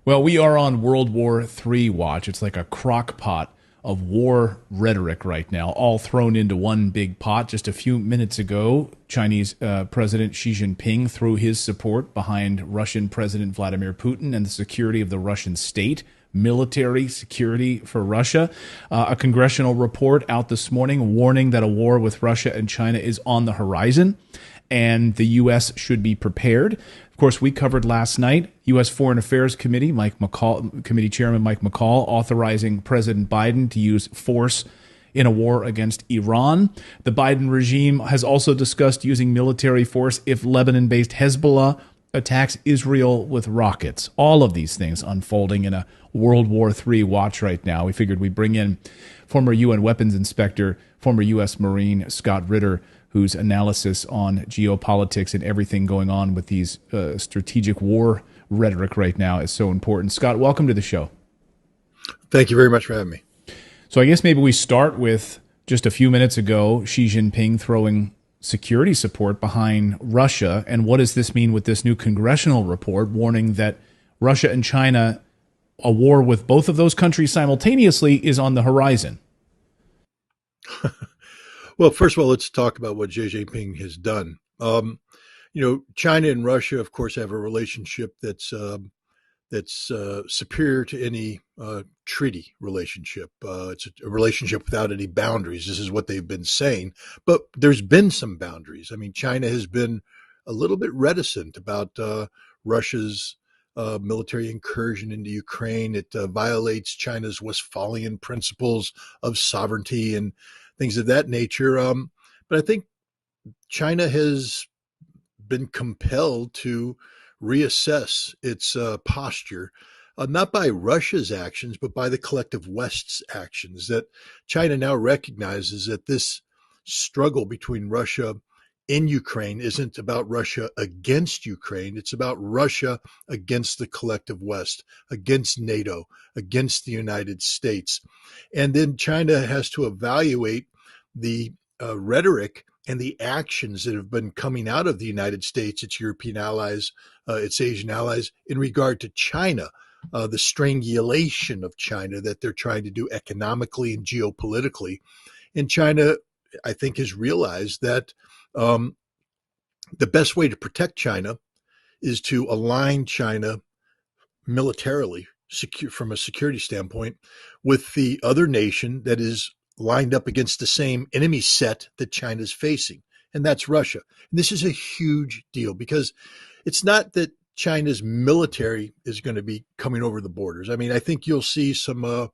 Well, we are on World War III watch. It's like a crock pot of war rhetoric right now, all thrown into one big pot. Just a few minutes ago, Chinese President Xi Jinping threw his support behind Russian President Vladimir Putin and the security of the Russian state. Military security for Russia. A congressional report out this morning warning that a war with Russia and China is on the horizon and the U.S. should be prepared. Of course, we covered last night U.S. Foreign Affairs Committee, Committee Chairman Mike McCaul authorizing President Biden to use force in a war against Iran. The Biden regime has also discussed using military force if Lebanon-based Hezbollah attacks Israel with rockets. All of these things unfolding in a World War III watch right now. We figured we'd bring in former UN weapons inspector, former U.S. Marine Scott Ritter, whose analysis on geopolitics and everything going on with these strategic war rhetoric right now is so important. Scott, welcome to the show. Thank you very much for having me. So I guess maybe we start with just a few minutes ago, Xi Jinping throwing security support behind Russia. And what does this mean with this new congressional report warning that Russia and China, a war with both of those countries simultaneously, is on the horizon? Well, first of all, let's talk about what Xi Jinping has done. China and Russia, of course, have a relationship that's superior to any treaty relationship. It's a relationship without any boundaries. This is what they've been saying. But there's been some boundaries. I mean, China has been a little bit reticent about Russia's military incursion into Ukraine. It violates China's Westphalian principles of sovereignty and things of that nature. But I think China has been compelled to reassess its posture, not by Russia's actions, but by the collective West's actions, that China now recognizes that this struggle between Russia and Ukraine isn't about Russia against Ukraine. It's about Russia against the collective West, against NATO, against the United States. And then China has to evaluate the rhetoric and the actions that have been coming out of the United States, its European allies, its Asian allies, in regard to China, the strangulation of China that they're trying to do economically and geopolitically. And China, I think, has realized that the best way to protect China is to align China militarily, from a security standpoint, with the other nation that is lined up against the same enemy set that China's facing, and that's Russia. And this is a huge deal because it's not that China's military is going to be coming over the borders. I mean, I think you'll see some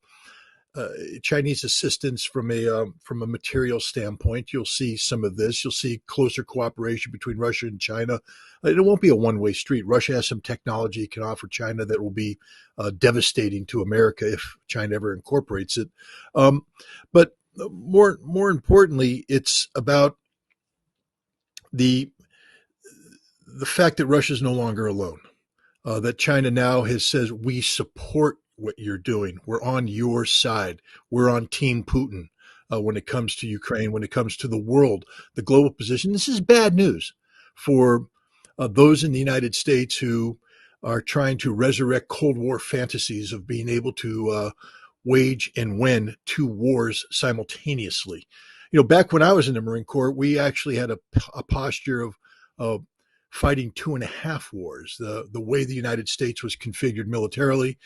Chinese assistance from a material standpoint. You'll see some of this. You'll see closer cooperation between Russia and China. It won't be a one-way street. Russia has some technology it can offer China that will be devastating to America if China ever incorporates it. But more importantly, it's about the fact that Russia is no longer alone. That China now has says we support what you're doing. We're on your side. We're on Team Putin when it comes to Ukraine, when it comes to the world, the global position. This is bad news for those in the United States who are trying to resurrect Cold War fantasies of being able to wage and win two wars simultaneously. You know, back when I was in the Marine Corps, we actually had a posture of fighting 2.5 wars. The way the United States was configured militarily,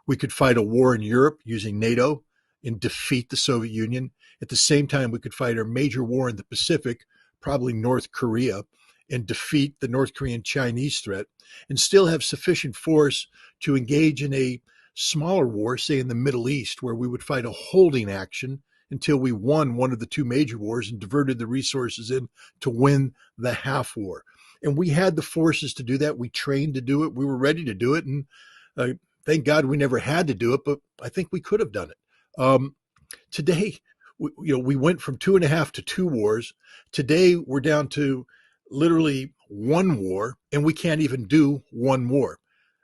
we could fight a war in Europe using NATO and defeat the Soviet Union. At the same time, we could fight a major war in the Pacific, probably North Korea, and defeat the North Korean Chinese threat, and still have sufficient force to engage in a smaller war, say in the Middle East, where we would fight a holding action until we won one of the two major wars and diverted the resources in to win the half war. And we had the forces to do that. We trained to do it. We were ready to do it. And thank God we never had to do it, but I think we could have done it. Today, we went from 2.5 to 2 wars. Today, we're down to literally one war, and we can't even do one war.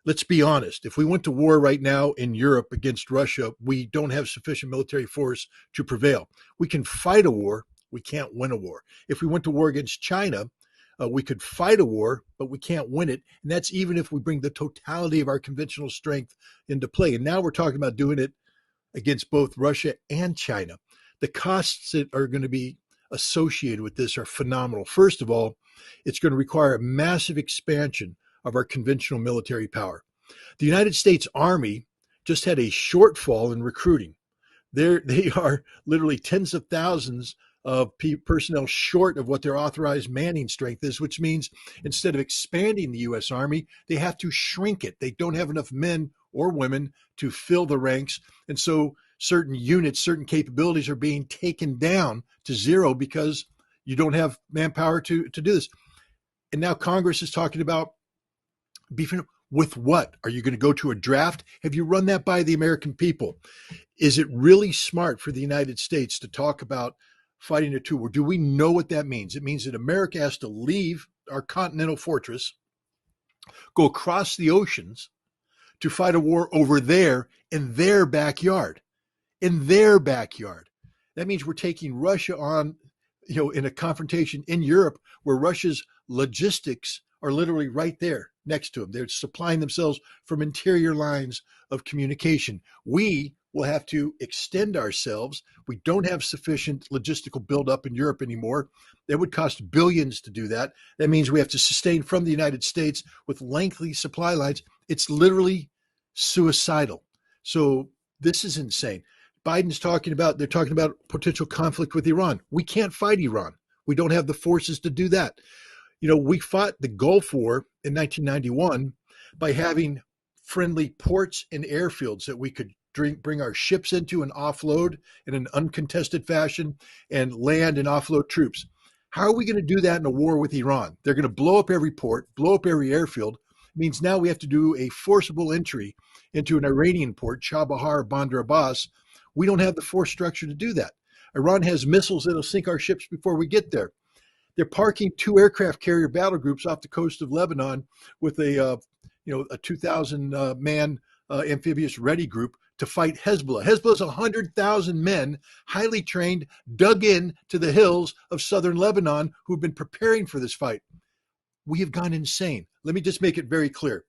Let's be honest. If we went to war right now in Europe against Russia, we don't have sufficient military force to prevail. We can fight a war. We can't win a war. If we went to war against China, We could fight a war, but we can't win it. And that's even if we bring the totality of our conventional strength into play. And now we're talking about doing it against both Russia and China. The costs that are going to be associated with this are phenomenal. First of all, it's going to require a massive expansion of our conventional military power. The United States Army just had a shortfall in recruiting. They are literally tens of thousands of personnel short of what their authorized manning strength is, which means instead of expanding the U.S. Army, they have to shrink it. They don't have enough men or women to fill the ranks. And so certain units, certain capabilities are being taken down to zero because you don't have manpower to do this. And now Congress is talking about beefing with what? Are you going to go to a draft? Have you run that by the American people? Is it really smart for the United States to talk about fighting a two war? Do we know what that means? It means that America has to leave our continental fortress, go across the oceans to fight a war over there in their backyard. In their backyard. That means we're taking Russia on, in a confrontation in Europe where Russia's logistics are literally right there next to them. They're supplying themselves from interior lines of communication. We will have to extend ourselves. We don't have sufficient logistical buildup in Europe anymore. It would cost billions to do that. That means we have to sustain from the United States with lengthy supply lines. It's literally suicidal. So this is insane. Biden's talking about potential conflict with Iran. We can't fight Iran. We don't have the forces to do that. We fought the Gulf War in 1991 by having friendly ports and airfields that we could bring our ships into and offload in an uncontested fashion and land and offload troops. How are we going to do that in a war with Iran? They're going to blow up every port, blow up every airfield. It means now we have to do a forcible entry into an Iranian port, Chabahar, Bandar Abbas. We don't have the force structure to do that. Iran has missiles that'll sink our ships before we get there. They're parking 2 aircraft carrier battle groups off the coast of Lebanon with a 2,000 man amphibious ready group to fight Hezbollah. Hezbollah is 100,000 men, highly trained, dug in to the hills of southern Lebanon who've been preparing for this fight. We have gone insane. Let me just make it very clear.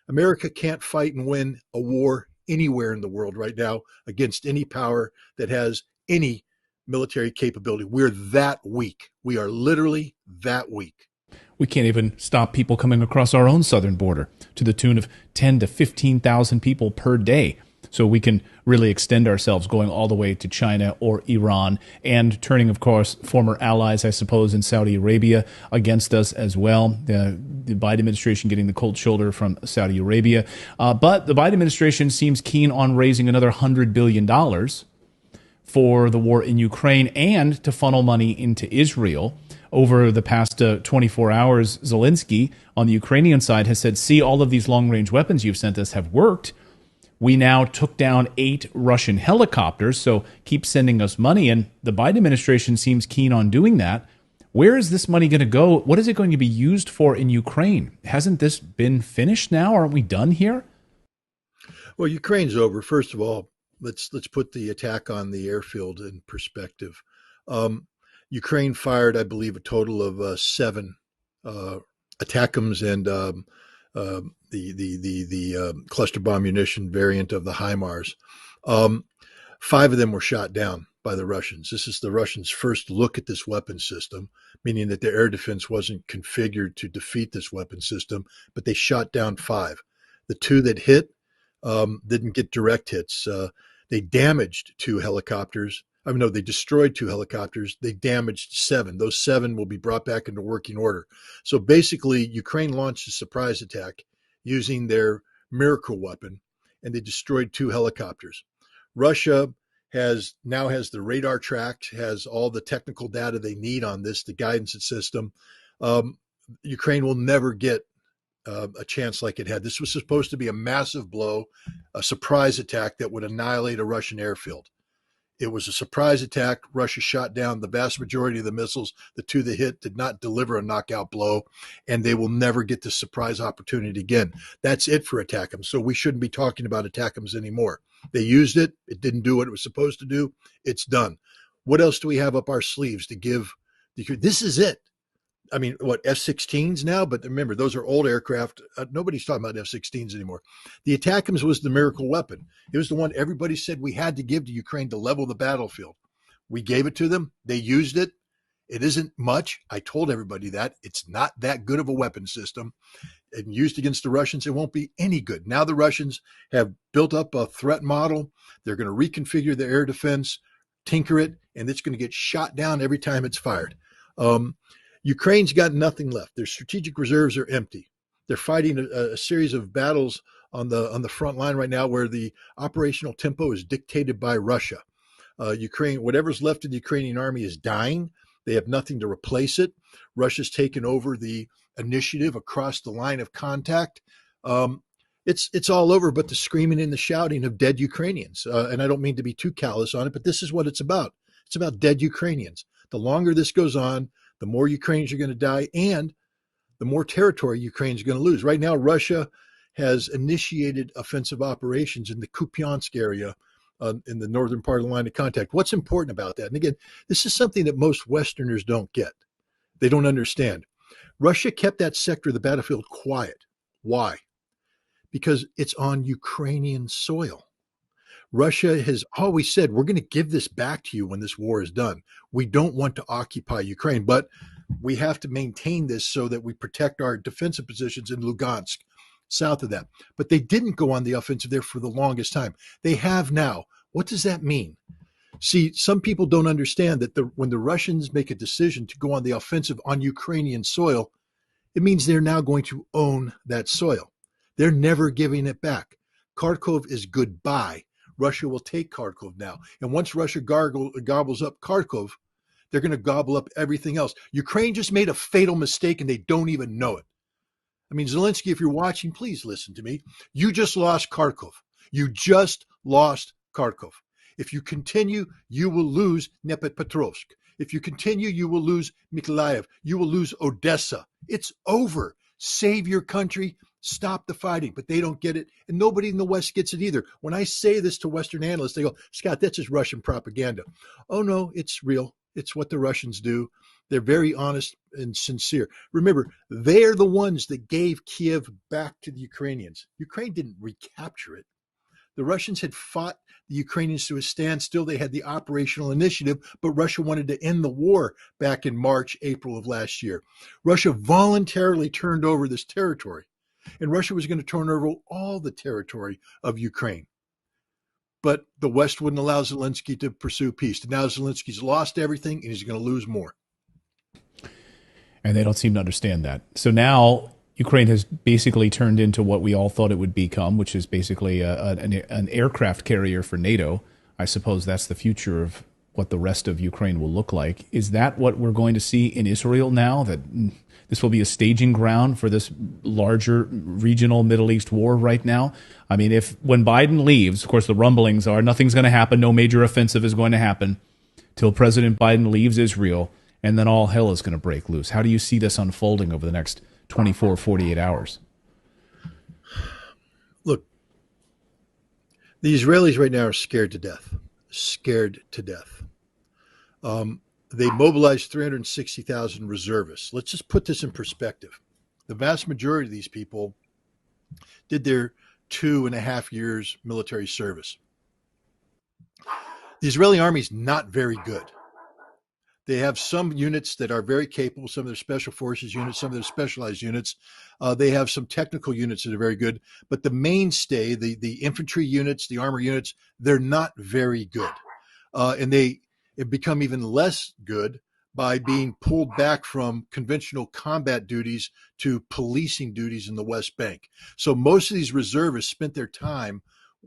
America can't fight and win a war anywhere in the world right now against any power that has any military capability. We're that weak. We are literally that weak. We can't even stop people coming across our own southern border to the tune of 10 to 15,000 people per day. So we can really extend ourselves going all the way to China or Iran and turning, of course, former allies, I suppose, in Saudi Arabia against us as well. The Biden administration getting the cold shoulder from Saudi Arabia. But the Biden administration seems keen on raising another $100 billion for the war in Ukraine and to funnel money into Israel. Over the past 24 hours, Zelensky on the Ukrainian side has said, see, all of these long-range weapons you've sent us have worked. We now took down 8 Russian helicopters, so keep sending us money. And the Biden administration seems keen on doing that. Where is this money going to go? What is it going to be used for in Ukraine? Hasn't this been finished now? Aren't we done here? Well, Ukraine's over. First of all, let's put the attack on the airfield in perspective. Ukraine fired, I believe, a total of 7 ATACMS and the cluster bomb munition variant of the HIMARS. 5 of them were shot down by the Russians. This is the Russians' first look at this weapon system, meaning that their air defense wasn't configured to defeat this weapon system, but they shot down 5. The 2 that hit didn't get direct hits. They damaged 2 helicopters. They destroyed 2 helicopters. They damaged 7. Those 7 will be brought back into working order. So basically, Ukraine launched a surprise attack using their miracle weapon, and they destroyed 2 helicopters. Russia now has the radar tracked, has all the technical data they need on this, the guidance system. Ukraine will never get a chance like it had. This was supposed to be a massive blow, a surprise attack that would annihilate a Russian airfield. It was a surprise attack. Russia shot down the vast majority of the missiles. The 2 that hit did not deliver a knockout blow, and they will never get this surprise opportunity again. That's it for ATACMS. So we shouldn't be talking about ATACMS anymore. They used it. It didn't do what it was supposed to do. It's done. What else do we have up our sleeves to give? This is it. I mean, what, F-16s now? But remember, those are old aircraft. Nobody's talking about F-16s anymore. The ATACMS was the miracle weapon. It was the one everybody said we had to give to Ukraine to level the battlefield. We gave it to them. They used it. It isn't much. I told everybody that. It's not that good of a weapon system. And used against the Russians, it won't be any good. Now the Russians have built up a threat model. They're going to reconfigure their air defense, tinker it, and it's going to get shot down every time it's fired. Ukraine's got nothing left. Their strategic reserves are empty. They're fighting a series of battles on the front line right now where the operational tempo is dictated by Russia. Ukraine, whatever's left of the Ukrainian army is dying. They have nothing to replace it. Russia's taken over the initiative across the line of contact. It's all over but the screaming and the shouting of dead Ukrainians. And I don't mean to be too callous on it, but this is what it's about. It's about dead Ukrainians. The longer this goes on, the more Ukrainians are going to die and the more territory Ukraine's going to lose. Right now, Russia has initiated offensive operations in the Kupiansk area in the northern part of the line of contact. What's important about that? And again, this is something that most Westerners don't get. They don't understand. Russia kept that sector of the battlefield quiet. Why? Because it's on Ukrainian soil. Russia has always said, we're going to give this back to you when this war is done. We don't want to occupy Ukraine, but we have to maintain this so that we protect our defensive positions in Lugansk, south of that. But they didn't go on the offensive there for the longest time. They have now. What does that mean? See, some people don't understand that when the Russians make a decision to go on the offensive on Ukrainian soil, it means they're now going to own that soil. They're never giving it back. Kharkov is goodbye. Russia will take Kharkov now. And once Russia gobbles up Kharkov, they're going to gobble up everything else. Ukraine just made a fatal mistake and they don't even know it. I mean, Zelensky, if you're watching, please listen to me. You just lost Kharkov. You just lost Kharkov. If you continue, you will lose Dnipropetrovsk. If you continue, you will lose Mykolaiv. You will lose Odessa. It's over. Save your country. Stop the fighting. But they don't get it. And nobody in the West gets it either. When I say this to Western analysts, they go, Scott, that's just Russian propaganda. Oh, no, it's real. It's what the Russians do. They're very honest and sincere. Remember, they're the ones that gave Kiev back to the Ukrainians. Ukraine didn't recapture it. The Russians had fought the Ukrainians to a standstill. They had the operational initiative, but Russia wanted to end the war back in March, April of last year. Russia voluntarily turned over this territory, and Russia was going to turn over all the territory of Ukraine. But the West wouldn't allow Zelensky to pursue peace. And now Zelensky's lost everything, and he's going to lose more. And they don't seem to understand that. So now Ukraine has basically turned into what we all thought it would become, which is basically an aircraft carrier for NATO. I suppose that's the future of what the rest of Ukraine will look like. Is that what we're going to see in Israel now, that this will be a staging ground for this larger regional Middle East war right now? I mean, when Biden leaves, of course, the rumblings are nothing's going to happen, no major offensive is going to happen till President Biden leaves Israel, and then all hell is going to break loose. How do you see this unfolding over the next 24, 48 hours? Look, the Israelis right now are scared to death. Scared to death. They mobilized 360,000 reservists. Let's just put this in perspective. The vast majority of these people did their 2.5 years military service. The Israeli army is not very good. They have some units that are very capable, some of their special forces units, some of their specialized units. They have some technical units that are very good, but the mainstay, the infantry units, the armor units, they're not very good. And they have become even less good by being pulled back from conventional combat duties to policing duties in the West Bank. So most of these reservists spent their time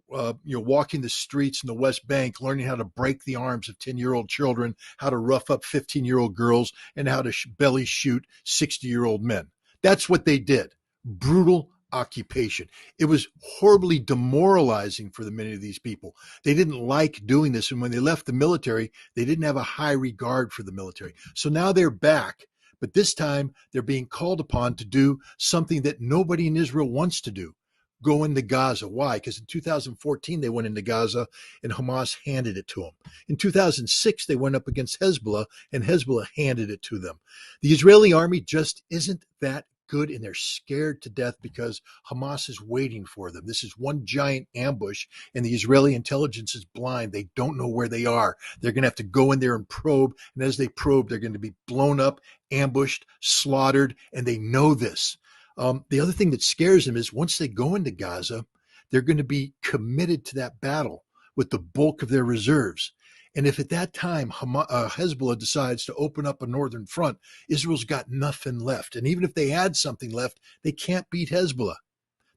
walking the streets in the West Bank, learning how to break the arms of 10-year-old children, how to rough up 15-year-old girls, and how to belly shoot 60-year-old men. That's what they did. Brutal occupation. It was horribly demoralizing for many of these people. They didn't like doing this. And when they left the military, they didn't have a high regard for the military. So now they're back. But this time they're being called upon to do something that nobody in Israel wants to do. go into Gaza. Why? Because in 2014, they went into Gaza and Hamas handed it to them. In 2006, they went up against Hezbollah and Hezbollah handed it to them. The Israeli army just isn't that good, and they're scared to death because Hamas is waiting for them. This is one giant ambush, and the Israeli intelligence is blind. They don't know where they are. They're going to have to go in there and probe, and as they probe, they're going to be blown up, ambushed, slaughtered, and they know this. The other thing that scares them is once they go into Gaza, they're going to be committed to that battle with the bulk of their reserves. And if at that time Hezbollah decides to open up a northern front, Israel's got nothing left. And even if they had something left, they can't beat Hezbollah.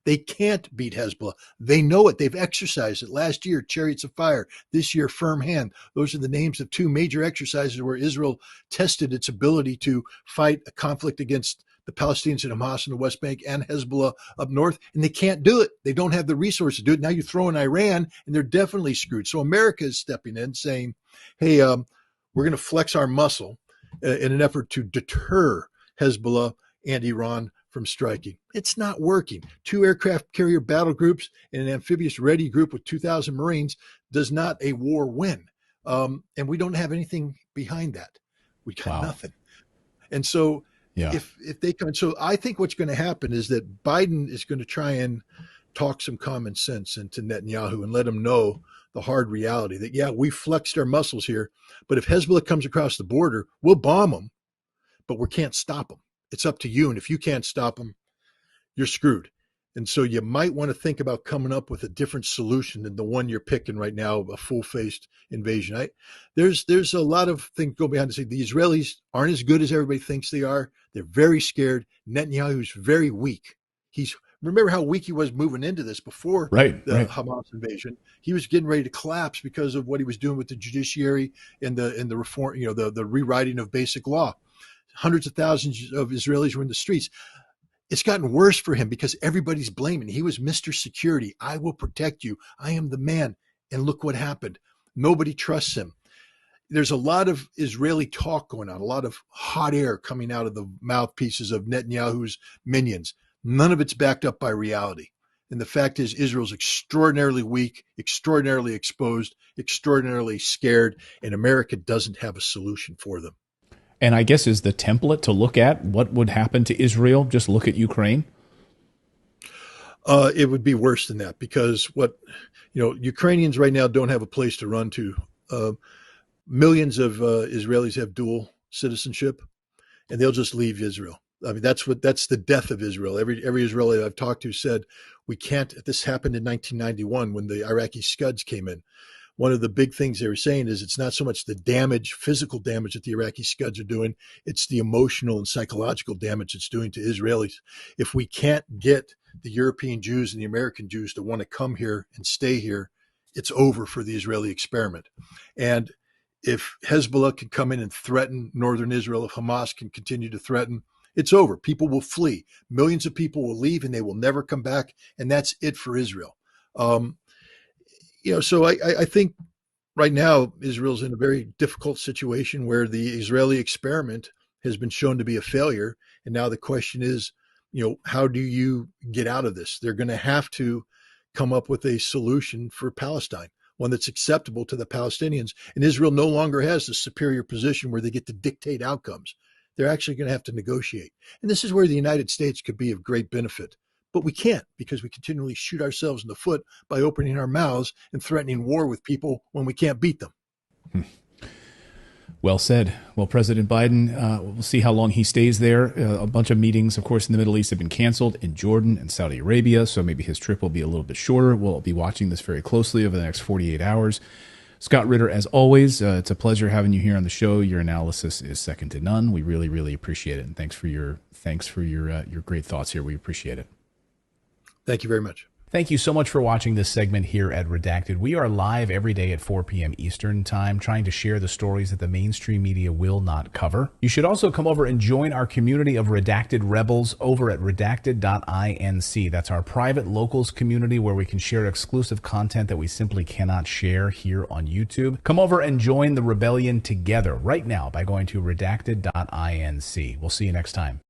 They can't beat Hezbollah. They know it. They've exercised it. Last year, Chariots of Fire. This year, Firm Hand. Those are the names of two major exercises where Israel tested its ability to fight a conflict against the Palestinians and Hamas in the West Bank and Hezbollah up north, and they can't do it. They don't have the resources to do it. Now you throw in Iran, and they're definitely screwed. So America is stepping in saying, hey, we're going to flex our muscle in an effort to deter Hezbollah and Iran from striking. It's not working. 2 aircraft carrier battle groups and an amphibious ready group with 2,000 Marines does not a war win. And we don't have anything behind that. We got nothing. And so if they come, so I think what's going to happen is that Biden is going to try and talk some common sense into Netanyahu and let him know the hard reality that, yeah, we flexed our muscles here, but if Hezbollah comes across the border, we'll bomb them, but we can't stop them. It's up to you. And if you can't stop them, you're screwed. And so you might want to think about coming up with a different solution than the one you're picking right now, a full-faced invasion. There's a lot of things go behind the scenes. The Israelis aren't as good as everybody thinks they are. They're very scared. Netanyahu's very weak. Remember how weak he was moving into this before the Hamas invasion. He was getting ready to collapse because of what he was doing with the judiciary and the reform, the rewriting of basic law. Hundreds of thousands of Israelis were in the streets. It's gotten worse for him because everybody's blaming. He was Mr. Security. I will protect you. I am the man. And look what happened. Nobody trusts him. There's a lot of Israeli talk going on, a lot of hot air coming out of the mouthpieces of Netanyahu's minions. None of it's backed up by reality. And the fact is, Israel's extraordinarily weak, extraordinarily exposed, extraordinarily scared, and America doesn't have a solution for them. And I guess is the template to look at what would happen to Israel, just look at Ukraine? It would be worse than that because Ukrainians right now don't have a place to run to. Millions of Israelis have dual citizenship, and they'll just leave Israel. I mean, that's the death of Israel. Every Israeli I've talked to said, we can't, this happened in 1991 when the Iraqi Scuds came in. One of the big things they were saying is it's not so much the damage, physical damage that the Iraqi Scuds are doing, it's the emotional and psychological damage it's doing to Israelis. If we can't get the European Jews and the American Jews to want to come here and stay here, it's over for the Israeli experiment. And if Hezbollah can come in and threaten northern Israel, if Hamas can continue to threaten, it's over. People will flee. Millions of people will leave and they will never come back. And that's it for Israel. So I think right now Israel's in a very difficult situation where the Israeli experiment has been shown to be a failure. And now the question is, how do you get out of this? They're going to have to come up with a solution for Palestine, one that's acceptable to the Palestinians. And Israel no longer has the superior position where they get to dictate outcomes. They're actually going to have to negotiate. And this is where the United States could be of great benefit. But we can't because we continually shoot ourselves in the foot by opening our mouths and threatening war with people when we can't beat them. Well said. Well, President Biden, we'll see how long he stays there. A bunch of meetings, of course, in the Middle East have been canceled in Jordan and Saudi Arabia, so maybe his trip will be a little bit shorter. We'll be watching this very closely over the next 48 hours. Scott Ritter, as always, it's a pleasure having you here on the show. Your analysis is second to none. We really, really appreciate it, and thanks for your great thoughts here. We appreciate it. Thank you very much. Thank you so much for watching this segment here at Redacted. We are live every day at 4 p.m. Eastern Time, trying to share the stories that the mainstream media will not cover. You should also come over and join our community of Redacted Rebels over at redacted.inc. That's our private locals community where we can share exclusive content that we simply cannot share here on YouTube. Come over and join the rebellion together right now by going to redacted.inc. We'll see you next time.